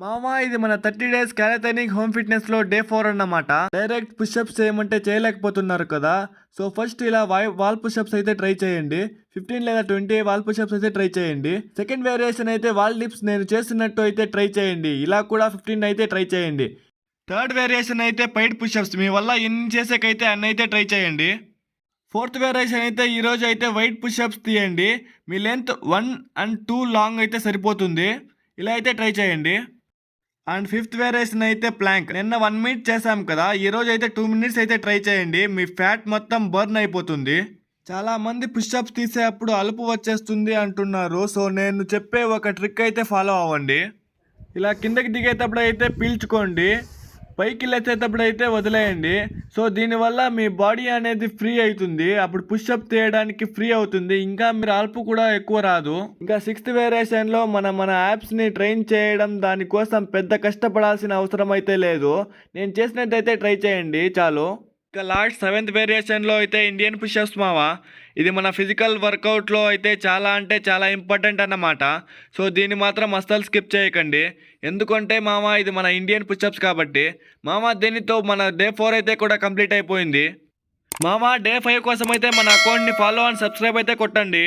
మామా ఇది మన 30 డేస్ క్యారథానిక్ హోమ్ ఫిట్నెస్ లో డే 4 అన్నమాట. డైరెక్ట్ పుషప్స్ చేయమంటే చేయలేకపోతున్నారు కదా. సో ఫస్ట్ ఇలా వాల్ పుషప్స్ అయితే ట్రై చేయండి. 15 లేదా 20 వాల్ పుషప్స్ అయితే ట్రై చేయండి. సెకండ్ వేరియేషన్ అయితే వాల్ డిప్స్ నేను చేస్తున్నట్టు అయితే ట్రై చేయండి. ఇలా కూడా 15 అయితే ట్రై చేయండి. థర్డ్ వేరియేషన్ అయితే పైడ్ పుషప్స్ మీ వల్ల ఎన్ని చేసేకైతే అన్ని అయితే ట్రై చేయండి. ఫోర్త్ వేరియేషన్ అయితే ఈరోజు అయితే వైట్ పుషప్స్ తీయండి. మీ లెంత్ 1 and 2 లాంగ్ అయితే సరిపోతుంది. ఇలా అయితే ట్రై చేయండి. అండ్ ఫిఫ్త్ వేరియేషన్ అయితే ప్లాంక్. నిన్న 1 మినిట్ చేసాం కదా, ఈరోజు అయితే 2 మినిట్స్ అయితే ట్రై చేయండి. మీ ఫ్యాట్ మొత్తం బర్న్ అయిపోతుంది. చాలా మంది పుషప్స్ తీసేటప్పుడు అలుపు వచ్చేస్తుంది అంటున్నారు. సో నేను చెప్పే ఒక ట్రిక్ అయితే ఫాలో అవ్వండి. ఇలా కిందకి దిగేటప్పుడు అయితే పీల్చుకోండి, పైకి లేచేటప్పుడు అయితే వదిలేయండి. సో దీనివల్ల మీ బాడీ అనేది ఫ్రీ అవుతుంది. అప్పుడు పుషప్ తీయడానికి ఫ్రీ అవుతుంది. ఇంకా మీరు అలుపు కూడా ఎక్కువ రాదు. ఇంకా సిక్స్త్ వేరియేషన్లో మన యాప్స్ని ట్రైన్ చేయడం, దానికోసం పెద్ద కష్టపడాల్సిన అవసరం అయితే లేదు. నేను చేసినట్టయితే ట్రై చేయండి చాలు. ఇక లాస్ట్ సెవెంత్ వేరియేషన్లో అయితే ఇండియన్ పుషప్స్ మావా. ఇది మన ఫిజికల్ వర్కౌట్లో అయితే చాలా అంటే చాలా ఇంపార్టెంట్ అన్నమాట. సో దీన్ని మాత్రం అస్సలు స్కిప్ చేయకండి. ఎందుకంటే మామ ఇది మన ఇండియన్ పుషప్స్ కాబట్టి. మామ దీనితో మన డే 4 అయితే కూడా కంప్లీట్ అయిపోయింది. మామ డే 5 కోసం అయితే మన అకౌంట్ని ఫాలో అండ్ సబ్స్క్రైబ్ అయితే కొట్టండి.